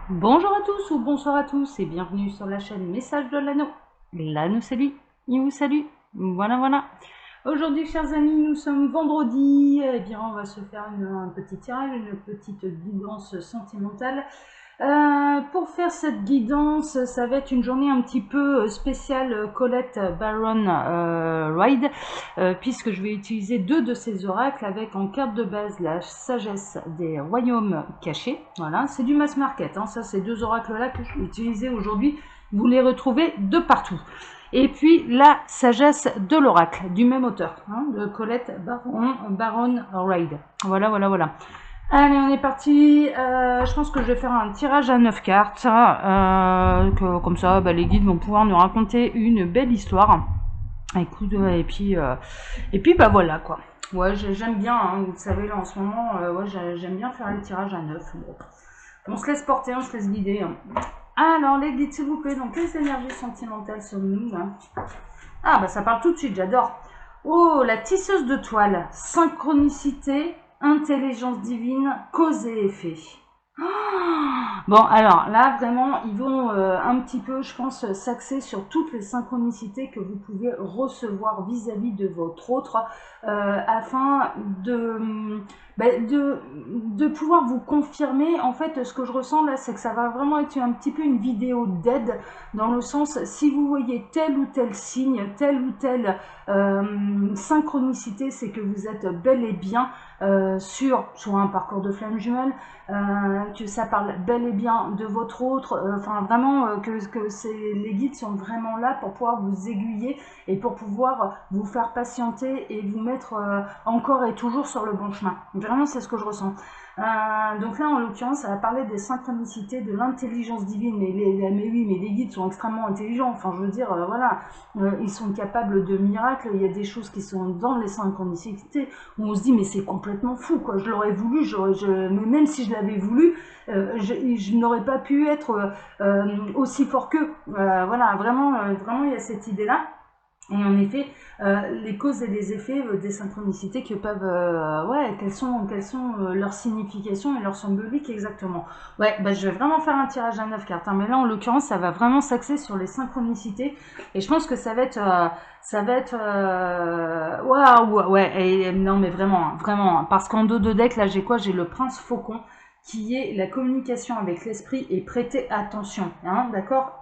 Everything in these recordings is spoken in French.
Bonjour à tous ou bonsoir à tous et bienvenue sur la chaîne Message de l'Anneau. L'Anneau salue, il vous salue. Voilà, voilà. Aujourd'hui, chers amis, nous sommes vendredi. Eh bien, on va se faire un petit tirage, une petite guidance sentimentale. Pour faire cette guidance, ça va être une journée un petit peu spéciale Colette Baron Ride, puisque je vais utiliser deux de ces oracles avec en carte de base la sagesse des royaumes cachés. Voilà, c'est du mass market, hein. Ça, ces deux oracles-là que je vais utiliser aujourd'hui, vous les retrouvez de partout. Et puis la sagesse de l'oracle, du même auteur, hein, de Colette Baron Ride. Voilà, voilà, voilà. Allez, on est parti. Je pense que je vais faire un tirage à 9 cartes. Comme ça, les guides vont pouvoir nous raconter une belle histoire. Écoute, et puis voilà quoi. Ouais, j'aime bien, hein, vous le savez, là en ce moment, ouais, j'aime bien faire les tirages à 9. Bon. On se laisse porter, on se laisse guider. Hein. Alors, les guides, s'il vous plaît, donc les énergies sentimentales sommes-nous là? Ah, bah ça parle tout de suite, j'adore. Oh, la tisseuse de toile, synchronicité, intelligence divine, cause et effet. Bon, alors là, vraiment, ils vont un petit peu, je pense, s'axer sur toutes les synchronicités que vous pouvez recevoir vis-à-vis de votre autre, afin de pouvoir vous confirmer. En fait, ce que je ressens là, c'est que ça va vraiment être un petit peu une vidéo d'aide, dans le sens, si vous voyez tel ou tel signe, telle ou telle synchronicité, c'est que vous êtes bel et bien sur soit un parcours de flamme jumelle, que ça parle bel et bien de votre autre, enfin vraiment que les guides sont vraiment là pour pouvoir vous aiguiller et pour pouvoir vous faire patienter et vous mettre encore et toujours sur le bon chemin. Vraiment, c'est ce que je ressens. Donc là, en l'occurrence, ça va parler des synchronicités, de l'intelligence divine. Mais oui, mais les guides sont extrêmement intelligents. Enfin, je veux dire, voilà, ils sont capables de miracles. Il y a des choses qui sont dans les synchronicités où on se dit, mais c'est complètement fou, quoi. Je l'aurais voulu, mais même si je l'avais voulu, je n'aurais pas pu être aussi fort qu'eux. Voilà, vraiment, il y a cette idée-là. Et en effet, les causes et les effets des synchronicités que peuvent, ouais, quelles sont leurs significations et leur symbolique exactement. Ouais, je vais vraiment faire un tirage à 9 cartes, hein, mais là en l'occurrence, ça va vraiment s'axer sur les synchronicités, et je pense que waouh, ouais, non mais vraiment, hein, vraiment, hein, parce qu'en dos de deck, là j'ai quoi? J'ai le prince faucon, qui est la communication avec l'esprit et prêter attention, hein, d'accord?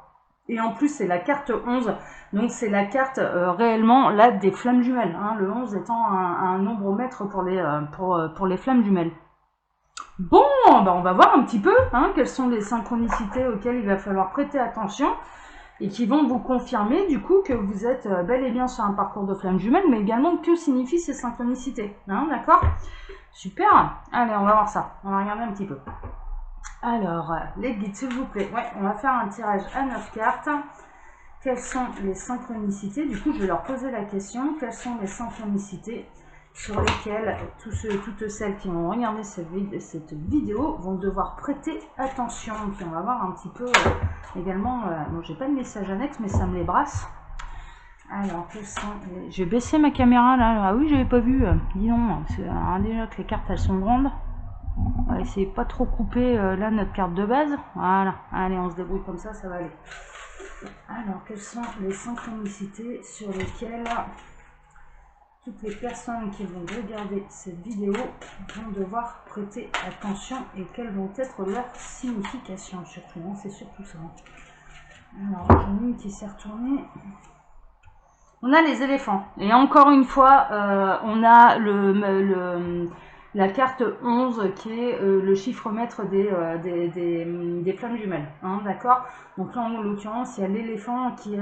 Et en plus, c'est la carte 11, donc c'est la carte réellement là des flammes jumelles, hein, le 11 étant un nombre maître pour les flammes jumelles. Bon, on va voir un petit peu hein, quelles sont les synchronicités auxquelles il va falloir prêter attention et qui vont vous confirmer du coup que vous êtes bel et bien sur un parcours de flammes jumelles, mais également que signifient ces synchronicités, hein, d'accord? Super. Allez, on va voir ça, on va regarder un petit peu. Alors, les guides, s'il vous plaît. Ouais, on va faire un tirage à 9 cartes. Quelles sont les synchronicités? Du coup, je vais leur poser la question. Quelles sont les synchronicités sur lesquelles toutes celles qui vont regarder cette vidéo vont devoir prêter attention? Puis on va voir un petit peu également. Bon, j'ai pas de message annexe, mais ça me les brasse. Alors, quelles sont les... Je vais baisser ma caméra là. Ah oui, j'avais pas vu. Dis donc, déjà que les cartes elles sont grandes. On va essayer de pas trop couper là notre carte de base. Voilà, allez, on se débrouille comme ça va aller. Alors, quelles sont les synchronicités sur lesquelles toutes les personnes qui vont regarder cette vidéo vont devoir prêter attention et quelles vont être leurs significations surtout, hein, c'est surtout ça. Alors, j'en ai une qui s'est retournée. On a les éléphants. Et encore une fois, on a la carte 11 qui est le chiffre maître des flammes jumelles. Hein, d'accord? Donc là, en l'occurrence, il y a l'éléphant qui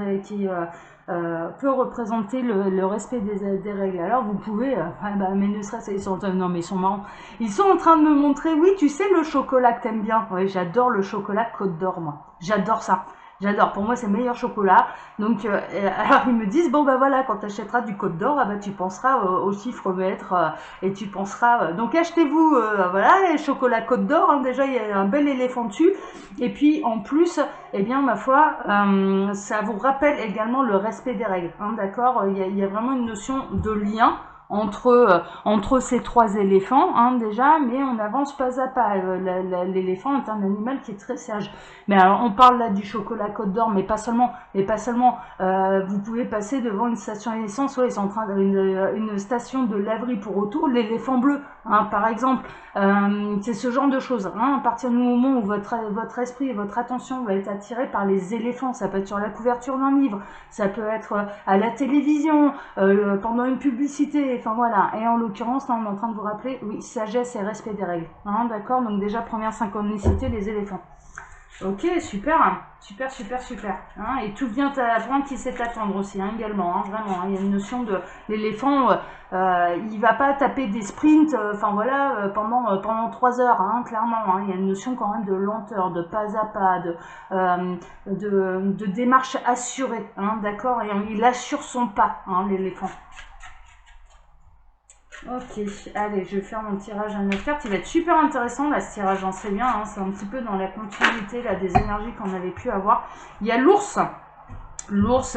peut représenter le respect des règles. Alors, vous pouvez... mais ne serait-ce... non, mais ils sont marrants. Ils sont en train de me montrer... Oui, tu sais le chocolat que t'aimes bien. Oui, j'adore le chocolat Côte d'Or, moi. J'adore ça. J'adore, pour moi c'est le meilleur chocolat. Donc, alors ils me disent, bon voilà, quand tu achèteras du Côte d'Or, tu penseras au chiffre maître et tu penseras... donc achetez-vous, voilà, les chocolats Côte d'Or, hein, déjà il y a un bel éléphant dessus. Et puis en plus, eh bien ma foi, ça vous rappelle également le respect des règles, hein, d'accord? Il y a vraiment une notion de lien entre ces trois éléphants, hein, déjà, mais on avance pas à pas. L'éléphant est un animal qui est très sage. Mais alors, on parle là du chocolat Côte d'Or, mais pas seulement. Vous pouvez passer devant une station essence, ouais, ils sont en train une station de laverie pour auto, l'éléphant bleu, hein, par exemple. C'est ce genre de choses. Hein, à partir du moment où votre esprit et votre attention va être attiré par les éléphants, ça peut être sur la couverture d'un livre, ça peut être à la télévision, pendant une publicité, enfin voilà. Et en l'occurrence, là, on est en train de vous rappeler, oui, sagesse et respect des règles. Hein, d'accord. Donc déjà, première synchronicité, les éléphants. Ok, super, super. Hein, et tout vient à apprendre qui sait attendre aussi, hein, également, hein, vraiment. Hein, il y a une notion de l'éléphant, il va pas taper des sprints, enfin voilà, pendant 3 heures, hein, clairement. Hein, il y a une notion quand même de lenteur, de pas à pas, de démarche assurée, hein, d'accord. Et il assure son pas, hein, l'éléphant. Ok, allez, je vais faire mon tirage à 9 cartes. Il va être super intéressant là, ce tirage, j'en sais bien. Hein, c'est un petit peu dans la continuité là, des énergies qu'on avait pu avoir. Il y a l'ours. L'ours.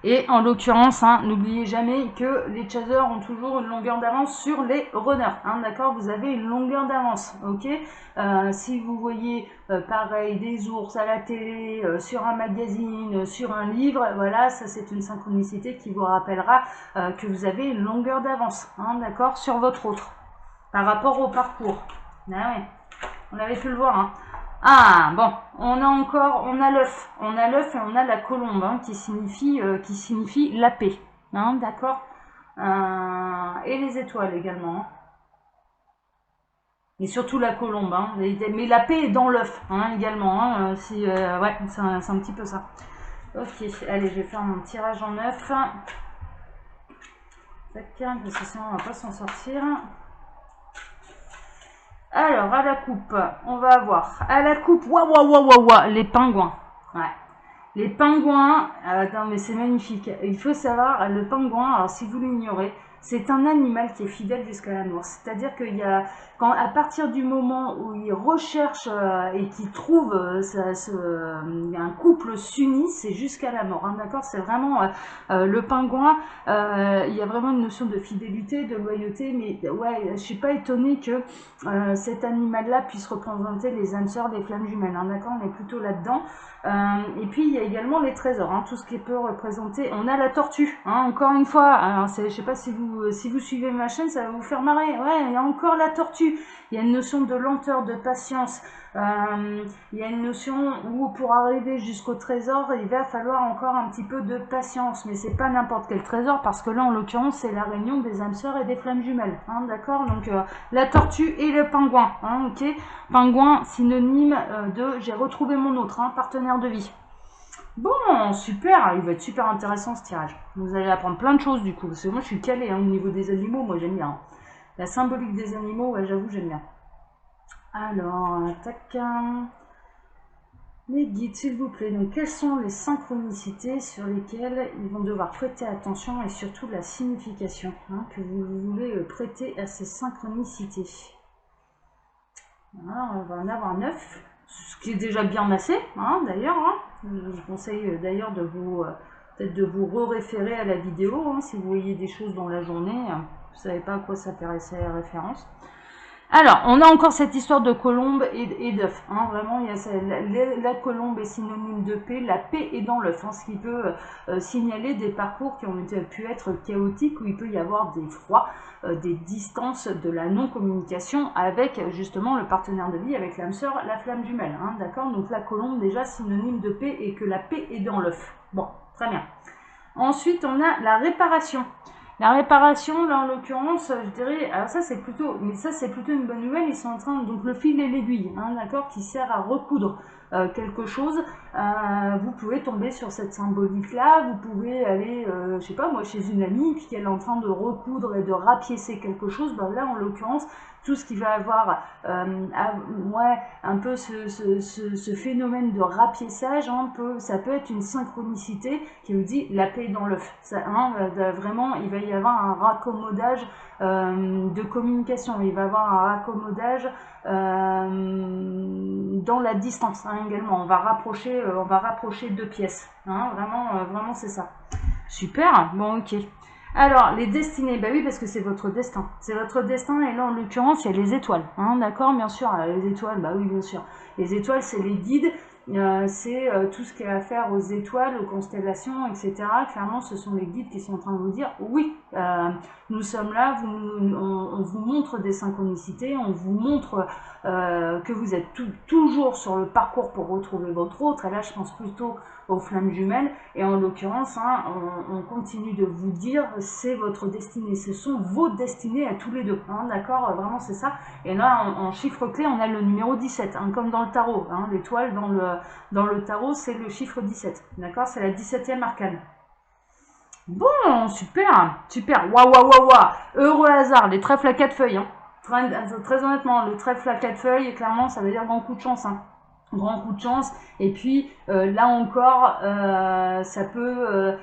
Et en l'occurrence, hein, n'oubliez jamais que les chasers ont toujours une longueur d'avance sur les runners. Hein, d'accord, vous avez une longueur d'avance. Ok. Si vous voyez pareil des ours à la télé, sur un magazine, sur un livre, voilà, ça c'est une synchronicité qui vous rappellera que vous avez une longueur d'avance, hein, d'accord, sur votre autre, par rapport au parcours. Ah ouais, on avait pu le voir. Hein. Ah bon, on a l'œuf, et on a la colombe, hein, qui signifie la paix, hein, d'accord, et les étoiles également. Hein. Et surtout la colombe, hein. Mais la paix est dans l'œuf, hein, également. Hein, ouais, c'est un petit peu ça. Ok, allez, je vais faire mon tirage en œuf. Tac, parce que sinon on va pas s'en sortir. Alors, à la coupe, on va avoir. À la coupe, les pingouins. Ouais. Les pingouins, non mais c'est magnifique. Il faut savoir, le pingouin, alors si vous l'ignorez, c'est un animal qui est fidèle jusqu'à la mort. C'est-à-dire qu'il y a, à partir du moment où il recherche et qu'il trouve un couple s'unit, c'est jusqu'à la mort. Hein, d'accord, c'est vraiment le pingouin. Il y a vraiment une notion de fidélité, de loyauté, mais ouais, je suis pas étonnée que cet animal-là puisse représenter les âmes sœurs des flammes jumelles. Hein, d'accord, on est plutôt là-dedans. Et puis il y a également les trésors, hein, tout ce qui peut représenter. On a la tortue, hein, encore une fois. Alors, je sais pas si vous suivez ma chaîne, ça va vous faire marrer. Ouais, il y a encore la tortue. Il y a une notion de lenteur, de patience. Il y a une notion où pour arriver jusqu'au trésor, il va falloir encore un petit peu de patience. Mais c'est pas n'importe quel trésor, parce que là, en l'occurrence, c'est la réunion des âmes sœurs et des flammes jumelles. Hein, d'accord. Donc la tortue et le pingouin. Hein, ok. Pingouin, synonyme de j'ai retrouvé mon autre, hein, partenaire de vie. Bon, super, il va être super intéressant ce tirage. Vous allez apprendre plein de choses du coup, parce que moi je suis calée, hein, au niveau des animaux, moi j'aime bien. Hein. La symbolique des animaux, ouais, j'avoue, j'aime bien. Alors, tac. Les guides, s'il vous plaît. Donc, quelles sont les synchronicités sur lesquelles ils vont devoir prêter attention et surtout la signification, hein, que vous voulez prêter à ces synchronicités. Voilà, on va en avoir 9, ce qui est déjà bien assez, hein, d'ailleurs. Hein. Je vous conseille d'ailleurs de vous peut-être de vous référer à la vidéo, hein, si vous voyez des choses dans la journée, vous ne savez pas à quoi s'intéresser à la référence. Alors, on a encore cette histoire de colombe et d'œuf. Hein, vraiment, il y a la colombe est synonyme de paix. La paix est dans l'œuf, hein, ce qui peut signaler des parcours qui ont pu être chaotiques, où il peut y avoir des froids, des distances, de la non-communication avec justement le partenaire de vie, avec l'âme sœur, la flamme jumelle. Hein, d'accord. Donc la colombe, déjà synonyme de paix et que la paix est dans l'œuf. Bon, très bien. Ensuite, on a la réparation. La réparation, là en l'occurrence, je dirais, alors ça c'est plutôt une bonne nouvelle, ils sont en train, donc le fil et l'aiguille, hein, d'accord, qui sert à recoudre quelque chose, vous pouvez tomber sur cette symbolique-là, vous pouvez aller, je sais pas moi, chez une amie, puis qu'elle est en train de recoudre et de rapiécer quelque chose, ben là en l'occurrence, tout ce qui va avoir un peu ce phénomène de rapiessage, hein, ça peut être une synchronicité qui vous dit la paix dans l'œuf. Hein, vraiment, il va y avoir un raccommodage de communication, il va y avoir un raccommodage dans la distance, hein, également. On va rapprocher deux pièces. Hein, vraiment c'est ça. Super, bon ok. Alors, les destinées, bah oui, parce que c'est votre destin. C'est votre destin, et là, en l'occurrence, il y a les étoiles. Hein, d'accord, bien sûr, les étoiles, bah oui, bien sûr. Les étoiles, c'est les guides, c'est tout ce qui a à faire aux étoiles, aux constellations, etc. Clairement, ce sont les guides qui sont en train de vous dire, oui, nous sommes là, on vous montre des synchronicités, on vous montre que vous êtes toujours sur le parcours pour retrouver votre autre. Et là, je pense plutôt aux flammes jumelles. Et en l'occurrence, hein, on continue de vous dire, c'est votre destinée, ce sont vos destinées à tous les deux. Hein, d'accord, vraiment c'est ça. Et là, en chiffre clé, on a le numéro 17, hein, comme dans le tarot. Hein, l'étoile dans le tarot, c'est le chiffre 17. D'accord, c'est la 17e arcane. Bon, super, super. Waouh, waouh, waouh, waouh. Heureux hasard, les trèfles à 4 feuilles. Hein. Très honnêtement, le trèfle à 4 feuilles, clairement, ça veut dire grand coup de chance. Hein. Grand coup de chance. Et puis, là encore, ça peut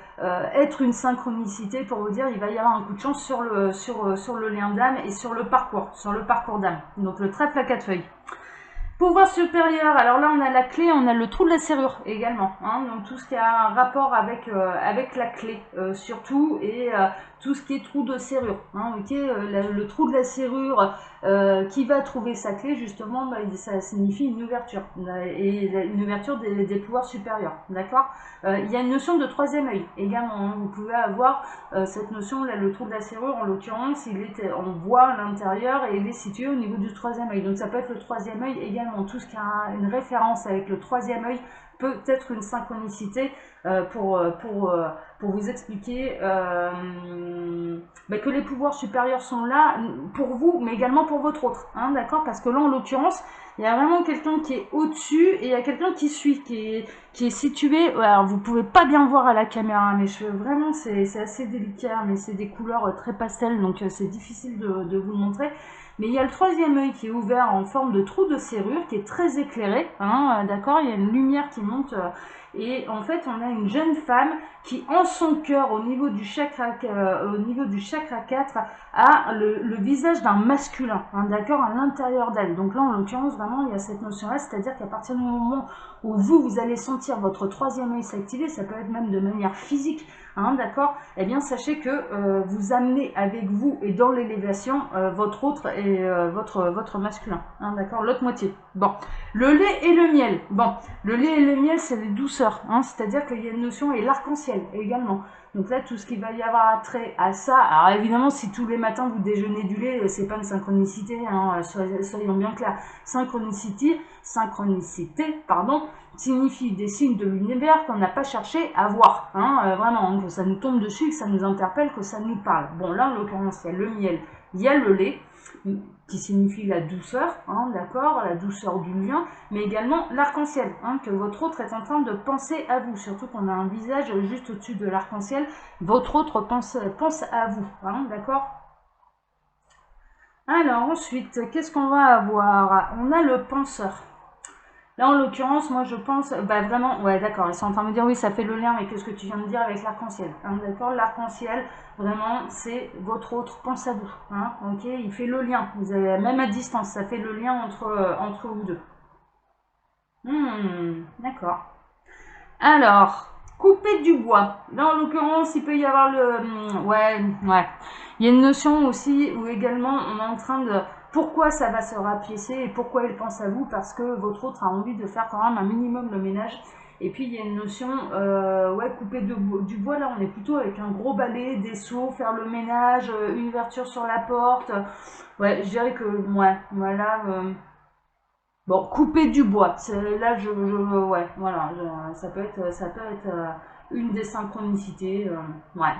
être une synchronicité pour vous dire, il va y avoir un coup de chance sur le lien d'âme et sur le parcours d'âme. Donc, le trèfle à 4 feuilles. Pouvoir supérieur, alors là on a la clé, on a le trou de la serrure également, hein, donc tout ce qui a un rapport avec la clé surtout, et tout ce qui est trou de serrure, hein, ok, le trou de la serrure qui va trouver sa clé justement, bah, ça signifie une ouverture, et une ouverture des pouvoirs supérieurs, d'accord. Il y a une notion de troisième œil également, hein, vous pouvez avoir cette notion là, le trou de la serrure en l'occurrence, on voit l'intérieur et il est situé au niveau du troisième œil, donc ça peut être le troisième œil également. Tout ce qui a une référence avec le troisième œil peut être une synchronicité pour vous expliquer que les pouvoirs supérieurs sont là pour vous, mais également pour votre autre. Hein, d'accord, parce que là, en l'occurrence, il y a vraiment quelqu'un qui est au-dessus et il y a quelqu'un qui suit, qui est situé. Alors, vous pouvez pas bien voir à la caméra, mais vraiment, c'est assez délicat, mais c'est des couleurs très pastel, donc c'est difficile de vous le montrer. Mais il y a le troisième œil qui est ouvert en forme de trou de serrure, qui est très éclairé, hein, d'accord, il y a une lumière qui monte, et en fait on a une jeune femme qui en son cœur, au niveau du chakra 4, a le visage d'un masculin, hein, d'accord, à l'intérieur d'elle. Donc là en l'occurrence vraiment il y a cette notion là, c'est-à-dire qu'à partir du moment où vous allez sentir votre troisième œil s'activer, ça peut être même de manière physique, hein, d'accord, eh bien sachez que vous amenez avec vous et dans l'élévation votre autre et votre masculin, hein, d'accord, l'autre moitié. Bon, le lait et le miel. Bon, le lait et le miel, c'est les douceurs, hein, c'est-à-dire qu'il y a une notion et l'arc-en-ciel également. Donc là, tout ce qui va y avoir trait à ça, alors évidemment, si tous les matins vous déjeunez du lait, c'est pas une synchronicité, hein, soyons bien clairs. Synchronicité, pardon, signifie des signes de l'univers qu'on n'a pas cherché à voir, hein, vraiment, hein, que ça nous tombe dessus, que ça nous interpelle, que ça nous parle. Bon, là, en l'occurrence, il y a le miel, il y a le lait, qui signifie la douceur, hein, d'accord, la douceur du lien, mais également l'arc-en-ciel, hein, que votre autre est en train de penser à vous, surtout qu'on a un visage juste au-dessus de l'arc-en-ciel, votre autre pense à vous, hein, d'accord. Alors ensuite, qu'est-ce qu'on va avoir? On a le penseur. Là, en l'occurrence, moi, je pense, vraiment, ouais, d'accord, ils sont en train de me dire, oui, ça fait le lien avec ce que tu viens de dire avec l'arc-en-ciel. Hein, d'accord, l'arc-en-ciel, vraiment, c'est votre autre, pense à vous. Hein, ok, il fait le lien, vous avez, même à distance, ça fait le lien entre vous deux. D'accord. Alors, couper du bois. Là, en l'occurrence, il peut y avoir ouais. Il y a une notion aussi où également, on est en train de... Pourquoi ça va se rapiécer et pourquoi il pense à vous? Parce que votre autre a envie de faire quand même un minimum le ménage. Et puis, il y a une notion, ouais, couper du bois, là, on est plutôt avec un gros balai, des seaux, faire le ménage, une ouverture sur la porte. Ouais, je dirais que, ouais, voilà... Bon, couper du bois, là ouais, voilà, ça peut être une des synchronicités, là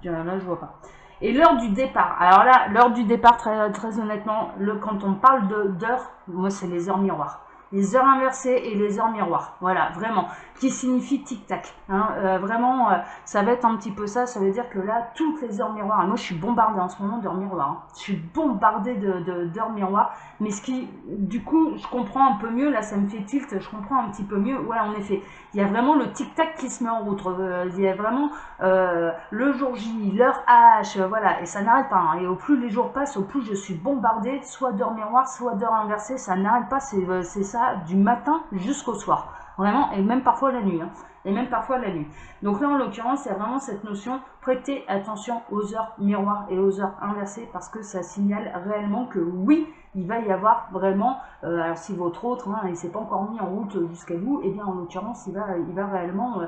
je vois pas. Et l'heure du départ, alors là, l'heure du départ, très honnêtement, quand on parle d'heures, moi c'est les heures miroirs. Les heures inversées et les heures miroirs, voilà, vraiment, qui signifie tic-tac. Hein, vraiment, ça va être un petit peu ça, ça veut dire que là, toutes les heures miroirs, et moi je suis bombardée en ce moment d'heures miroirs, hein, je suis bombardée d'heures miroirs, mais ce qui, du coup, je comprends un peu mieux, là ça me fait tilt, je comprends un petit peu mieux, ouais, en effet, il y a vraiment le tic-tac qui se met en route, il y a vraiment le jour J, l'heure H, voilà, et ça n'arrête pas, hein, et au plus les jours passent, au plus je suis bombardée, soit d'heures miroirs, soit d'heures inversées, ça n'arrête pas, c'est ça, du matin jusqu'au soir. Vraiment, et même parfois la nuit. Hein. Et même parfois la nuit. Donc là, en l'occurrence, il y a vraiment cette notion, prêtez attention aux heures miroirs et aux heures inversées, parce que ça signale réellement que oui, il va y avoir vraiment, alors si votre autre, hein, il ne s'est pas encore mis en route jusqu'à vous, et bien en l'occurrence, il va réellement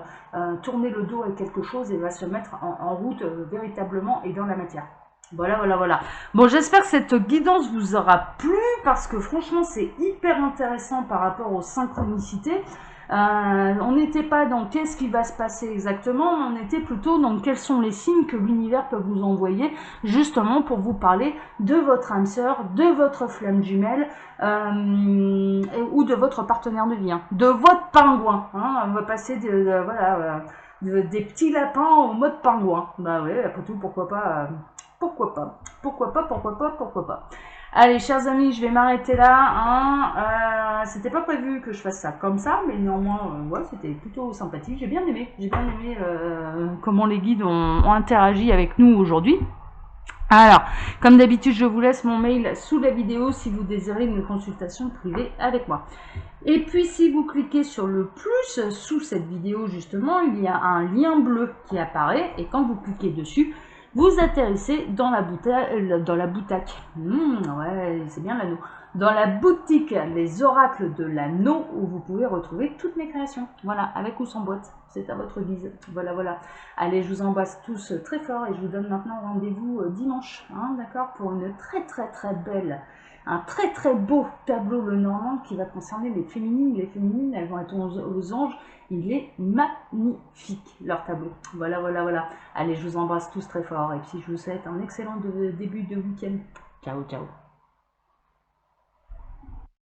tourner le dos à quelque chose et va se mettre en route véritablement et dans la matière. Voilà, voilà, voilà. Bon, j'espère que cette guidance vous aura plu, parce que franchement, c'est hyper intéressant par rapport aux synchronicités. On n'était pas dans qu'est-ce qui va se passer exactement, on était plutôt dans quels sont les signes que l'univers peut vous envoyer, justement pour vous parler de votre âme sœur, de votre flamme jumelle, ou de votre partenaire de vie, hein, de votre pingouin. Hein, on va passer des petits lapins au mode pingouin. Bah ouais, après tout, pourquoi pas, pourquoi pas, pourquoi pas, pourquoi pas, pourquoi pas. Allez, chers amis, je vais m'arrêter là. Hein. C'était pas prévu que je fasse ça comme ça, mais néanmoins, ouais, c'était plutôt sympathique. J'ai bien aimé comment les guides ont interagi avec nous aujourd'hui. Alors, comme d'habitude, je vous laisse mon mail sous la vidéo si vous désirez une consultation privée avec moi. Et puis, si vous cliquez sur le plus sous cette vidéo, justement, il y a un lien bleu qui apparaît. Et quand vous cliquez dessus, vous atterrissez dans la boutique. Ouais, c'est bien l'anneau. Dans la boutique Les Oracles de l'Anneau, où vous pouvez retrouver toutes mes créations. Voilà, avec ou sans boîte. C'est à votre guise. Voilà, voilà. Allez, je vous embrasse tous très fort et je vous donne maintenant rendez-vous dimanche, hein, d'accord, pour une très belle, un très beau tableau le Normand qui va concerner les féminines. Les féminines, elles vont être aux anges. Il est magnifique, leur tableau. Voilà, voilà, voilà. Allez, je vous embrasse tous très fort et puis je vous souhaite un excellent début de week-end. Ciao, ciao.